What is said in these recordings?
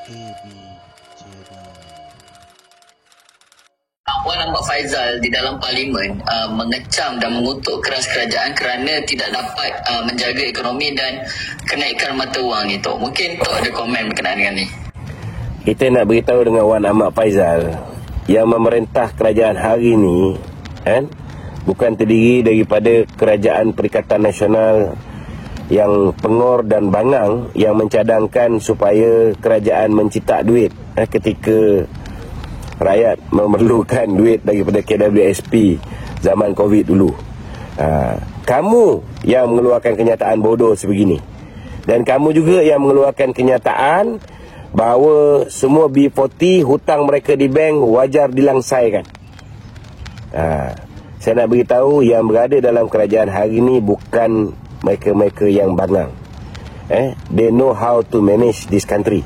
KB Channel. Wan Ahmad Faizal di dalam parlimen mengecam dan mengutuk keras kerajaan kerana tidak dapat menjaga ekonomi dan kenaikan mata wang itu. Mungkin Tok ada komen berkenaan dengan ni. Kita nak beritahu dengan Wan Ahmad Faizal yang memerintah kerajaan hari ini bukan terdiri daripada Kerajaan Perikatan Nasional yang pengor dan bangang yang mencadangkan supaya kerajaan mencipta duit ketika rakyat memerlukan duit daripada KWSP zaman Covid dulu. Kamu yang mengeluarkan kenyataan bodoh sebegini, dan kamu juga yang mengeluarkan kenyataan bahawa semua B40 hutang mereka di bank wajar dilangsaikan. Saya nak beritahu yang berada dalam kerajaan hari ini bukan mereka-mereka yang bangang. They know how to manage this country.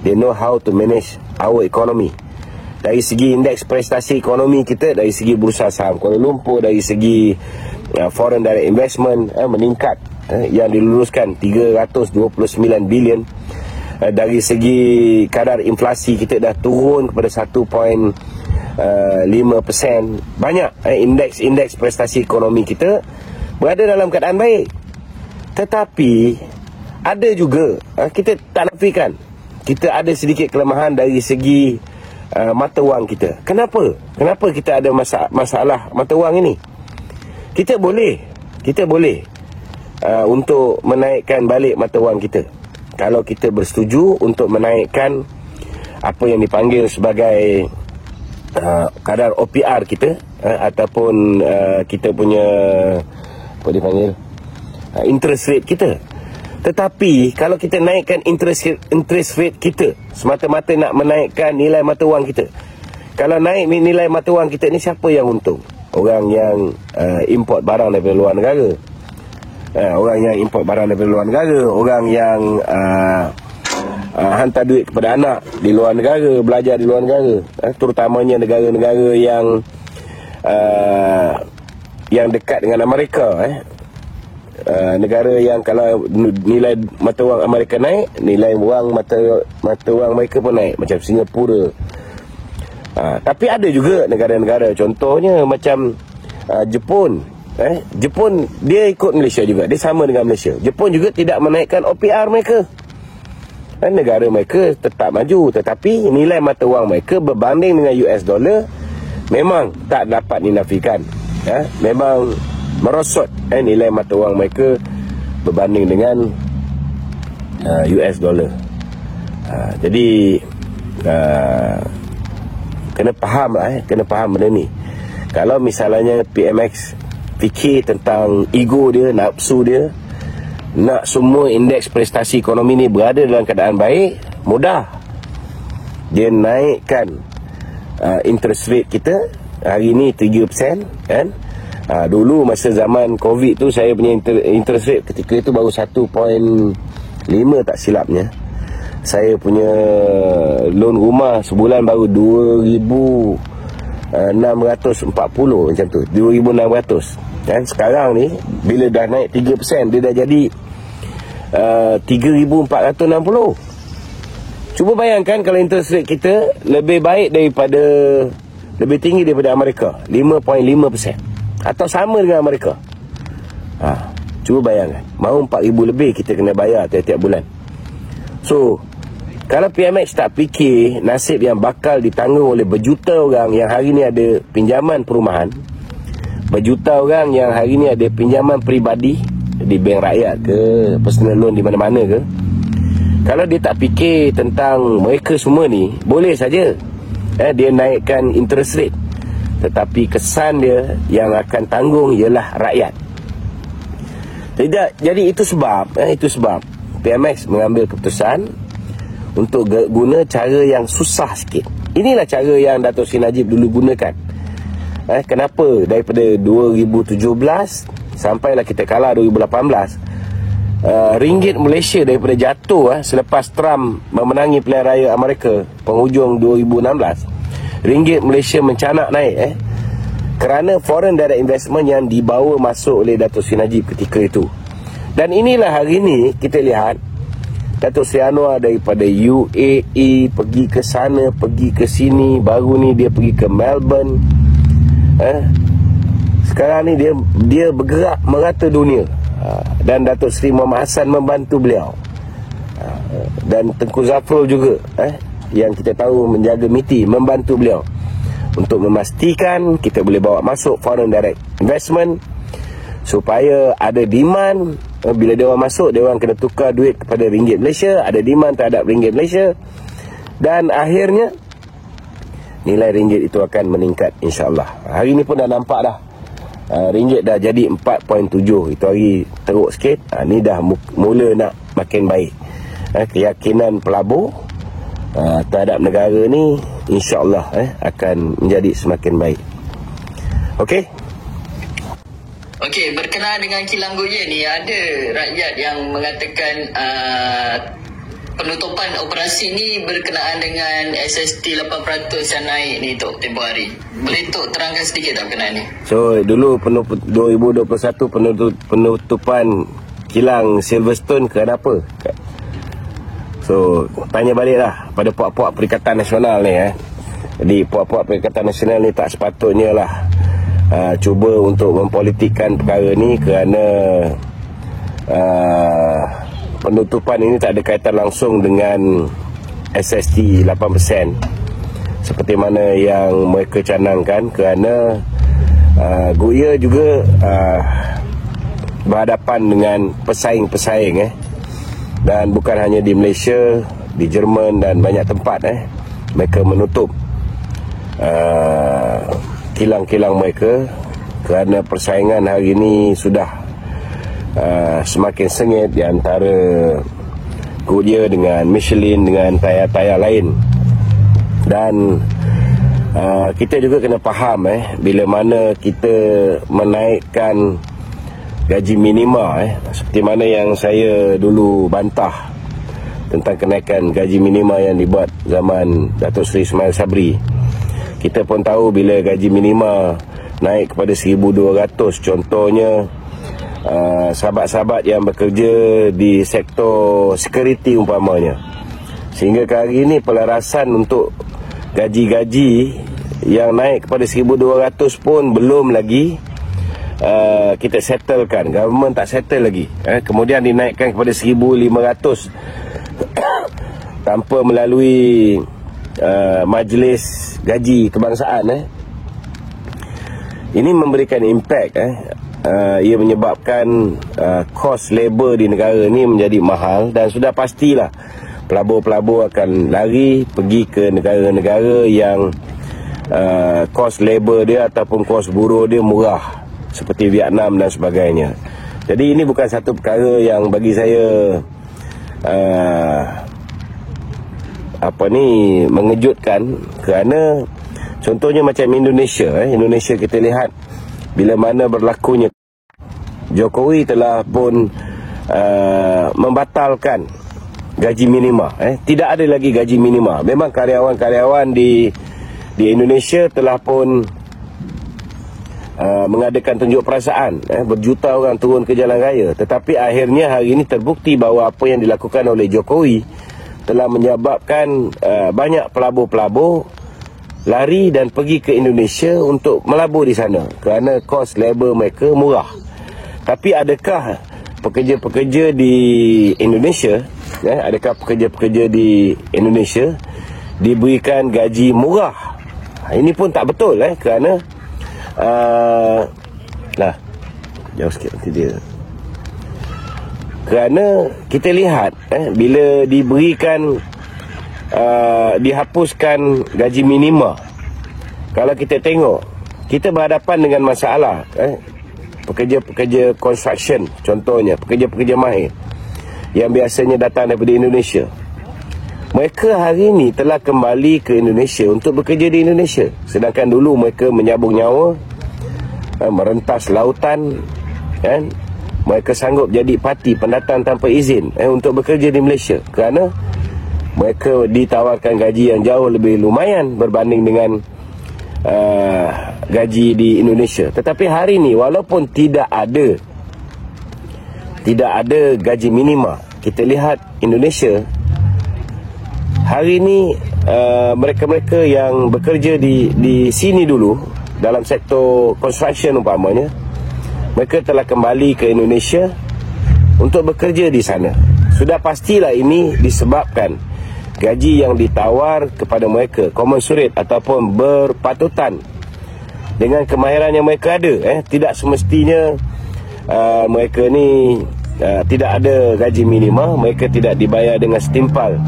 They know how to manage our economy. Dari segi indeks prestasi ekonomi kita, dari segi bursa saham Kuala Lumpur, dari segi foreign direct investment meningkat, yang diluluskan 329 bilion. Dari segi kadar inflasi kita dah turun kepada 1.5%. Banyak indeks prestasi ekonomi kita berada dalam keadaan baik. Tetapi ada juga, kita tak nafikan, kita ada sedikit kelemahan dari segi mata wang kita. Kenapa kita ada masalah mata wang ini? Kita boleh untuk menaikkan balik mata wang kita kalau kita bersetuju untuk menaikkan apa yang dipanggil sebagai kadar OPR kita, ataupun kita punya apa dipanggil interest rate kita. Tetapi kalau kita naikkan interest rate kita semata-mata nak menaikkan nilai mata wang kita, kalau naik nilai mata wang kita ni, siapa yang untung? Orang yang import barang daripada luar negara, orang yang import barang daripada luar negara, orang yang hantar duit kepada anak di luar negara, belajar di luar negara, terutamanya negara-negara yang dekat dengan Amerika, negara yang kalau nilai mata wang Amerika naik, nilai wang mata wang mereka pun naik, macam Singapura. Tapi ada juga negara-negara, contohnya macam Jepun. Jepun dia ikut Malaysia juga, dia sama dengan Malaysia. Jepun juga tidak menaikkan OPR mereka. Negara mereka tetap maju, tetapi nilai mata wang mereka berbanding dengan US dollar memang tak dapat dinafikan. Memang merosot nilai mata wang mereka berbanding dengan US dollar. Jadi kena faham benda ni. Kalau misalnya PMX fikir tentang ego dia, nafsu dia, nak semua indeks prestasi ekonomi ni berada dalam keadaan baik, mudah. Dia naikkan interest rate kita hari ni 3%, kan? Dulu masa zaman Covid tu, saya punya interest rate ketika itu baru 1.5 tak silapnya. Saya punya loan rumah sebulan baru 2,640 macam tu, 2,600. Dan sekarang ni bila dah naik 3%, dia dah jadi 3,460. Cuba bayangkan kalau interest rate kita lebih tinggi daripada Amerika, 5.5%. Atau sama dengan Amerika. Cuba bayangkan, mahu 4,000 lebih kita kena bayar tiap-tiap bulan. So, kalau PMX tak fikir nasib yang bakal ditanggung oleh berjuta orang yang hari ni ada pinjaman perumahan, berjuta orang yang hari ni ada pinjaman peribadi di bank rakyat ke, personal loan di mana-mana ke, kalau dia tak fikir tentang mereka semua ni, boleh saja dia naikkan interest rate, tetapi kesan dia yang akan tanggung ialah rakyat. Jadi itu sebab PMX mengambil keputusan untuk guna cara yang susah sikit. Inilah cara yang Dato' Sri Najib dulu gunakan. Kenapa daripada 2017 sampailah kita kalah 2018, ringgit Malaysia daripada jatuh selepas Trump memenangi pilihan raya Amerika penghujung 2016, ringgit Malaysia mencanak naik kerana foreign direct investment yang dibawa masuk oleh Dato' Sri Najib ketika itu. Dan inilah hari ini kita lihat Datuk Seri Anwar daripada UAE pergi ke sana, pergi ke sini. Baru ni dia pergi ke Melbourne. Sekarang ni dia bergerak merata dunia. Dan Datuk Seri Muhammad Hassan membantu beliau. Dan Tengku Zafrul juga, yang kita tahu menjaga MITI, membantu beliau untuk memastikan kita boleh bawa masuk foreign direct investment, supaya ada demand. Bila dia orang masuk, dia orang kena tukar duit kepada ringgit Malaysia, ada demand terhadap ringgit Malaysia, dan akhirnya nilai ringgit itu akan meningkat, insyaAllah. Hari ni pun dah nampak dah, ringgit dah jadi 4.7. Itu hari teruk sikit. Ni dah mula nak makin baik. Keyakinan pelabur terhadap negara ni, insyaAllah akan menjadi semakin baik. Okey. Okey, berkenaan dengan kilang Goye ni, ada rakyat yang mengatakan penutupan operasi ni berkenaan dengan SST 8% yang naik ni Tok, tempoh hari. Boleh Tok terangkan sedikit tak berkenaan ni? So dulu 2021 penutupan kilang Silverstone kerana apa? So tanya baliklah pada puak-puak Perikatan Nasional ni. Jadi puak-puak Perikatan Nasional ni tak sepatutnya lah cuba untuk mempolitikkan perkara ni, kerana penutupan ini tak ada kaitan langsung dengan SST 8% seperti mana yang mereka canangkan, kerana Goye juga berhadapan dengan pesaing-pesaing dan bukan hanya di Malaysia, di Jerman dan banyak tempat mereka menutup kilang-kilang mereka, kerana persaingan hari ini sudah semakin sengit di antara Goye dengan Michelin, dengan tayar-tayar lain. Dan kita juga kena faham bila mana kita menaikkan gaji minima, seperti mana yang saya dulu bantah tentang kenaikan gaji minima yang dibuat zaman Datuk Seri Ismail Sabri. Kita pun tahu bila gaji minima naik kepada 1,200, contohnya sahabat-sahabat yang bekerja di sektor security umpamanya, sehingga ke hari ini pelarasan untuk gaji-gaji yang naik kepada 1,200 pun belum lagi kita settlekan. Government tak settle lagi. Kemudian dinaikkan kepada 1,500 tanpa melalui majlis gaji kebangsaan. Ini memberikan impact. Ia menyebabkan kos labor di negara ni menjadi mahal, dan sudah pastilah pelabur-pelabur akan lari pergi ke negara-negara yang kos labor dia ataupun kos buruh dia murah, seperti Vietnam dan sebagainya. Jadi ini bukan satu perkara yang bagi saya mengejutkan, kerana contohnya macam Indonesia. Indonesia kita lihat bila mana berlakunya, Jokowi telah pun membatalkan gaji minima. Tidak ada lagi gaji minima. Memang karyawan-karyawan di Indonesia telah pun mengadakan tunjuk perasaan. Berjuta orang turun ke jalan raya. Tetapi akhirnya hari ini terbukti bahawa apa yang dilakukan oleh Jokowi telah menyebabkan banyak pelabur-pelabur lari dan pergi ke Indonesia untuk melabur di sana, kerana kos labor mereka murah. Tapi adakah pekerja-pekerja di Indonesia, adakah pekerja-pekerja di Indonesia diberikan gaji murah? Ini pun tak betul, kerana jauh sikit nanti dia. Kerana kita lihat bila diberikan dihapuskan gaji minima, kalau kita tengok, kita berhadapan dengan masalah pekerja-pekerja construction, contohnya pekerja-pekerja mahir yang biasanya datang daripada Indonesia. Mereka hari ini telah kembali ke Indonesia untuk bekerja di Indonesia, sedangkan dulu mereka menyabung nyawa, merentas lautan, mereka sanggup jadi parti pendatang tanpa izin untuk bekerja di Malaysia, kerana mereka ditawarkan gaji yang jauh lebih lumayan berbanding dengan gaji di Indonesia. Tetapi hari ini walaupun tidak ada gaji minima, kita lihat Indonesia hari ini, mereka-mereka yang bekerja di sini dulu dalam sektor construction umpamanya, mereka telah kembali ke Indonesia untuk bekerja di sana. Sudah pastilah ini disebabkan gaji yang ditawar kepada mereka commensurate ataupun berpatutan dengan kemahiran yang mereka ada. Tidak semestinya mereka ni tidak ada gaji minima, mereka tidak dibayar dengan setimpal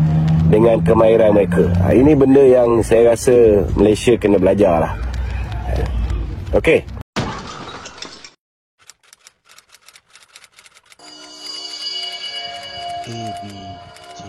dengan kemahiran mereka. Ini benda yang saya rasa Malaysia kena belajar lah. Okey. A B J